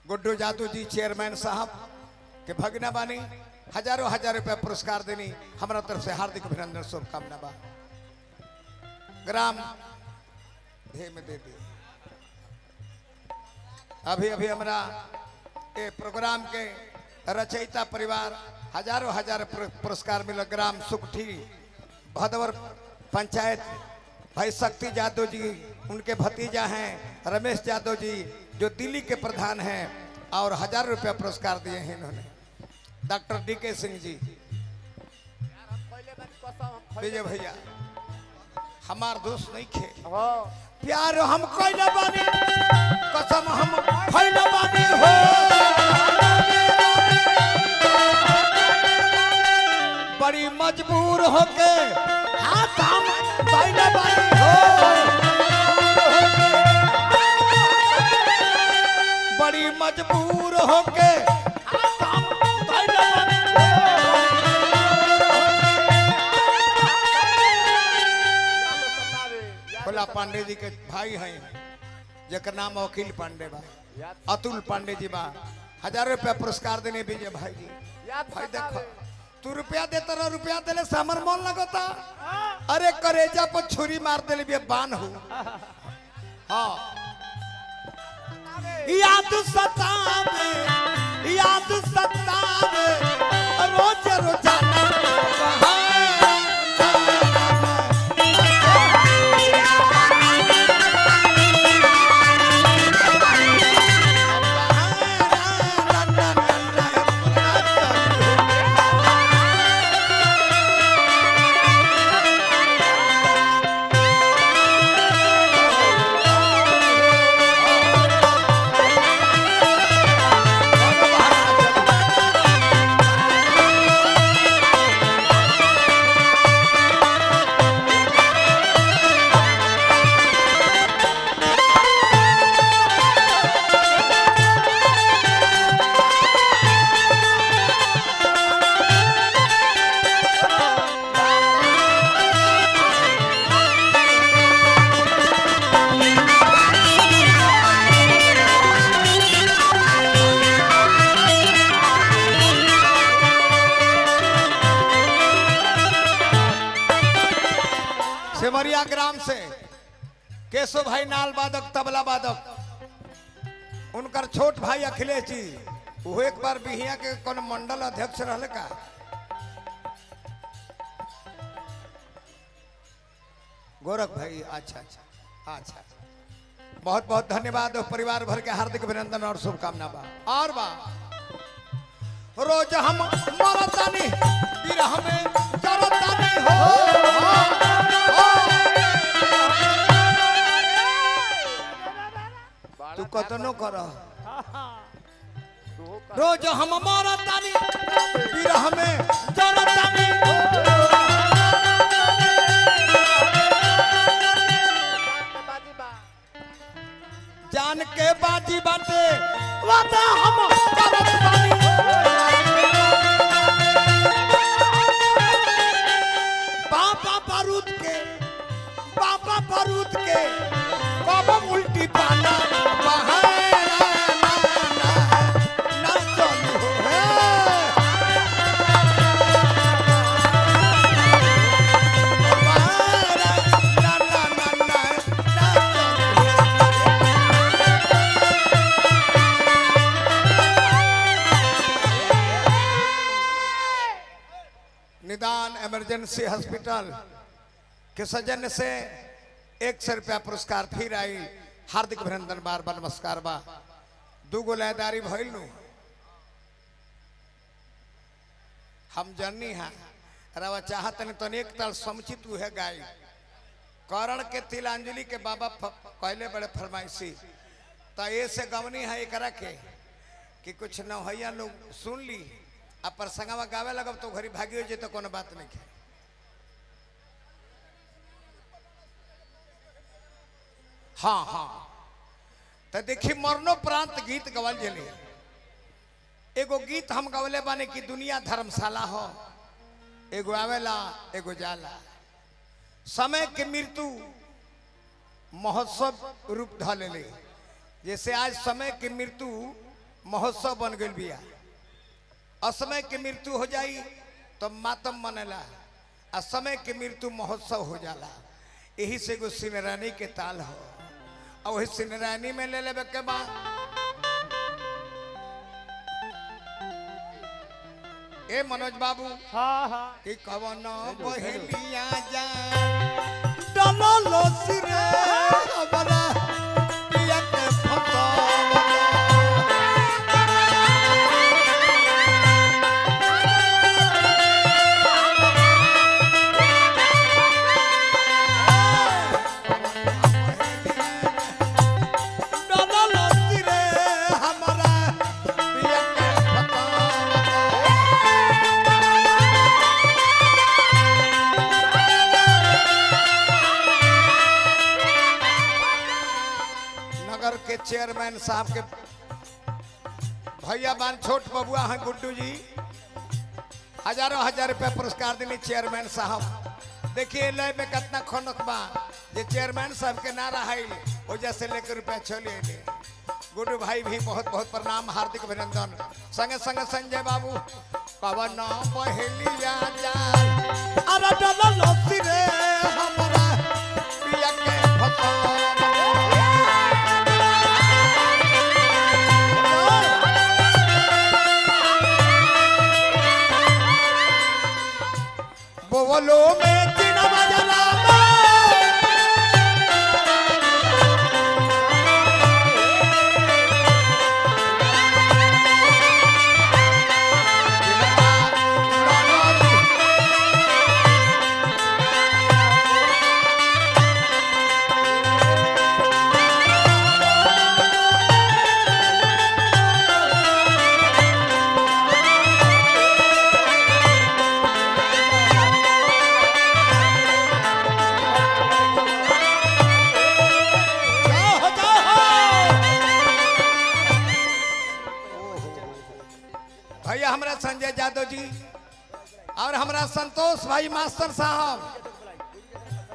गुड्डू जादू जी चेयरमैन साहब के भगना बानी हजारों हजार रुपया पुरस्कार देनी हमारा तरफ से हार्दिक अभिनंदन शुभकामना बा। ग्राम में दे दी अभी अभी हमारा ये प्रोग्राम के रचयिता परिवार हजारों हजार पुरस्कार मिला। ग्राम सुखठी भदवर पंचायत भाई शक्ति यादव जी उनके भतीजा हैं रमेश यादव जी जो दिल्ली के प्रधान हैं और 1000 रुपया पुरस्कार दिए हैं इन्होंने। डॉक्टर डीके सिंह जी विजय भैया हमार दोस्त नहीं खे प्यार हम कोई बानी कसम हम खैला बानी हो बड़ी मजबूर होके हाथ हम खैला बानी हो बड़ी मजबूर होके हाथ हम खैला बानी भोला पांडे जी के भाई हैं जकर नाम वकील पांडे बा अतुल पांडे जी बा 1000 रुपया पुरस्कार देने विजय भाई जी। भाई देखो तू रुपया देता रह रुपया देले से हमर मन लगता अरे करेजा पर छुरी मार देले भी बान हो। हाँ याद सतावे रोज रोजाना सेमरिया ग्राम से केशव भाई नाल वादक तबला वादक उनकर छोट भाई अखिलेश जी वो एक बार बिहिया के कौन मंडल अध्यक्ष रहले का गोरख भाई। अच्छा अच्छा अच्छा बहुत बहुत धन्यवाद परिवार भर के हार्दिक अभिनंदन और शुभकामना बा। और बा रोज हम मरतानी बिरह में जरतानी हो तू कतनो कर रोज हम मरतानी बिरह में जरतानी जान के बाजी बाटे वादा हम करत बानी बाबा बारूद के कब उल्टी पाना निदान इमरजेंसी हॉस्पिटल के सौजन्य से 100 रुपया पुरस्कार फिर आई। हार्दिक अभिनंदन बार बार नमस्कार बा। दूगो लयदारी भइल नु हम जन्नी है रवा चाहत नहीं तो एक ताल समुचित है गाय करण के तिलांजलि के बाबा कहले बड़े फरमाइशी तो ये से गवनी है एक के कि कुछ नौहैया लोग सुन ली अब प्रसंगवा गावे लगब तो घरी भागी हो जाए तो कोनो बात नहीं है। हाँ हाँ तो देखी मरणोपरांत गीत गवल जले एगो गीत हम गवले बाने की दुनिया धर्मशाला हो एगो आवेला एगो जाला समय के मृत्यु महोत्सव रूप धले जैसे आज समय की मृत्यु महोत्सव बन गई बिया। असमय के मृत्यु हो जाई तो मातम मनेला, आ समय के मृत्यु महोत्सव हो जाला। यही से एगो सिनरानी के ताल हो, और वही सिनरानी में ले लेबे के बाद ए मनोज बाबू कि कवन बहेलिया जा डलो सिरे हमरा पिया के फतो के चेयरमैन साहब के भैया बान छोट बबुआ हैं गुड्डू जी, हजारों हजार रुपया पुरस्कार दिली चेयरमैन साहब। देखिए लय में कितना खनक बा जे चेयरमैन साहब के नारा है वजह से लेकर रुपया चले। गुड्डू भाई भी बहुत बहुत प्रणाम, हार्दिक अभिनंदन। संगे संगे संजय बाबू कवन बहेलिया जाल अरे डलो सिरे हमरा पिया के फतो बोलो में तीन बजला भैया हमरा संजय यादव जी और हमरा संतोष भाई मास्टर साहब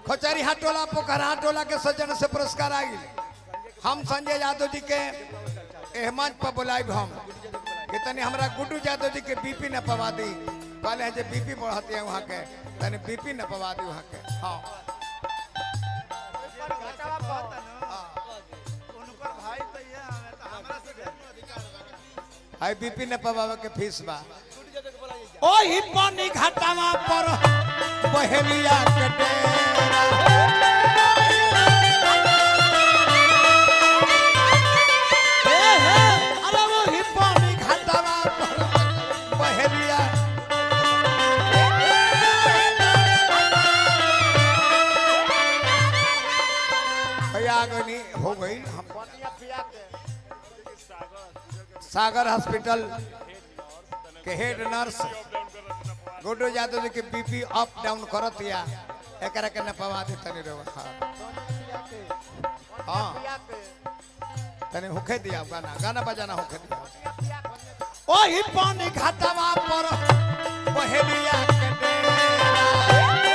खोचरी हाटोला पोखरा हाटोला के सज्जन से पुरस्कार आई। हम संजय यादव जी के एहमद पर बुलाई हम कितने हमरा गुड्डू यादव जी के बीपी न पवा दी, पहले जो बीपी बढ़ती है वहाँ के तने बीपी न पवा दी वहाँ के। हाँ आई बीपी न पवावे के फीस बा। ओही पानी घाटावा पर बहेलिया के डेरा अरे वही पानी घाटावा पर बहेलिया भैया आगनी हो गई। हम सागर हॉस्पिटल के हेड नर्स गुड्डू यादव जी के बीपी अप डाउन करत या एकरा के न पवा दे तनी रो। हां तने होखे दिया गाना गाना बजाना होखे दिया। ओही पानी घाटावा पर बहेलिया के डेरा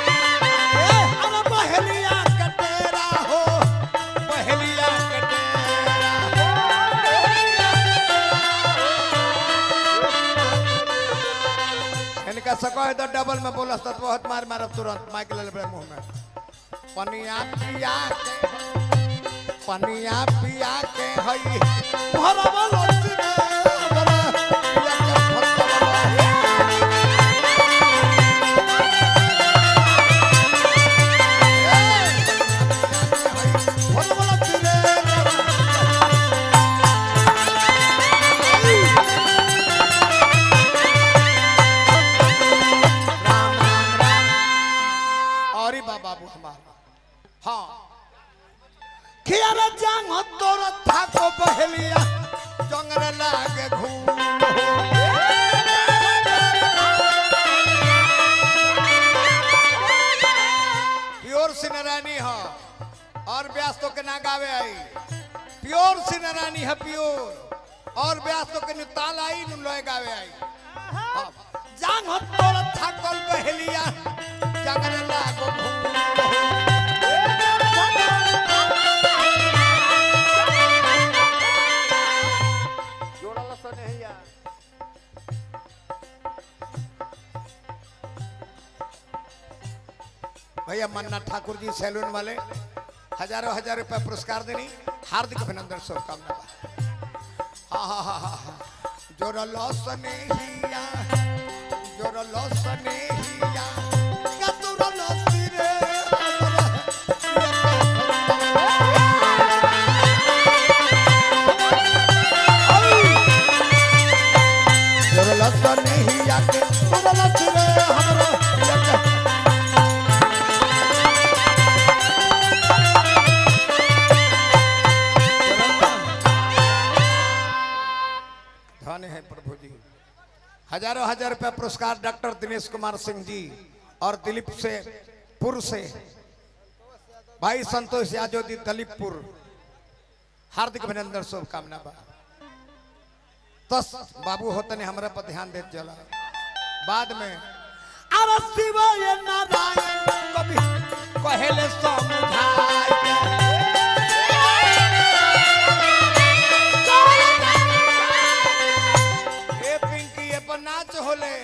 अरे बहेलिया के डेरा हो बहेलिया के डेरा इनका सको है तो डबल में बोलस तो बहुत मार मारब तुरंत माइक ले ले मुंह में। पनिया पिया के हई भरवा लस्सी रे हमरा पिया के भरवा लस्सी रे और बाबा हमारा। हाँ खियारा जांग तोर थाको बहेलिया जंगरे लागे घूम प्योर सिनरानी है और व्यास तो के ना गावे आई। प्योर सिनरानी है प्योर और व्यास तो के ताल आई नु लोए गावे आई। जांग तोर थाको बहेलिया जंगरे लागे घूम मन्ना ठाकुर जी सैलून वाले हजारों हजार रुपया पुरस्कार देनी हार्दिक अभिनंदन शुभकामना। हाँ हाँ हाँ हाँ हाँ जोर लौसने हिया जोर लौसने हिया क्या तोर लौसी रे जोर लौसने हिया के तोर लौसी रे हमरा है प्रभु जी। हजारों हजार रुपया पुरस्कार डॉक्टर दिनेश कुमार सिंह जी और दिलीप से पुर से भाई संतोष यादव जी दलीपपुर हार्दिक अभिनंदन शुभकामना बा। तस बाबू होते ने हमरा पर ध्यान देते चला बाद में अरे शिवाय नारायण कभी कहेले समझाए नाच होले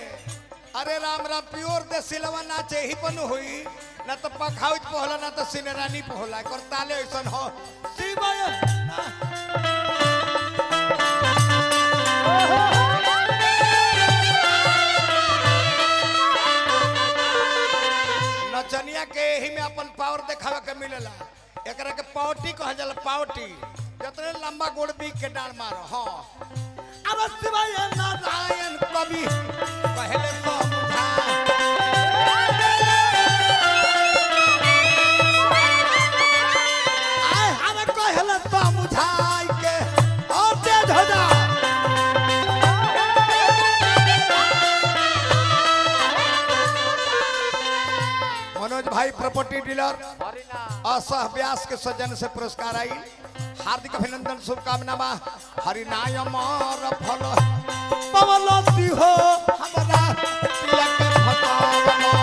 अरे राम राम प्योर दे सिलवा नाचे ही पन हुई ना तो पखाउत पहला ना तो सिनेरानी पहला कर ताले ऐसन हो शिवाय नचनिया के ही में अपन पावर दिखावे के मिलेला एकरा के पावटी कहल जाला पावटी जतने लंबा गोड़ बीक के डांड मारो हां अब शिवाय नारायण कवि पहले तो आए हमें कहले तो मुझाई के और तेज हो जा मनोज भाई प्रॉपर्टी डीलर असह व्यास के सज्जन से पुरस्कार आई हार्दिक अभिनंदन शुभकामना बा। हरिनाय मार फल पवलसी हो हमरा पिया के फतावलो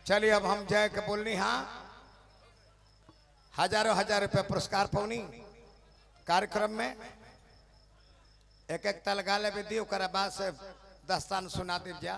चलिए अब हम जय के बोलनी हाँ हजारों हजार रुपया पुरस्कार पौनी कार्यक्रम में एक एक तल गाले भी दी बाद से दस्तान सुना दी जा।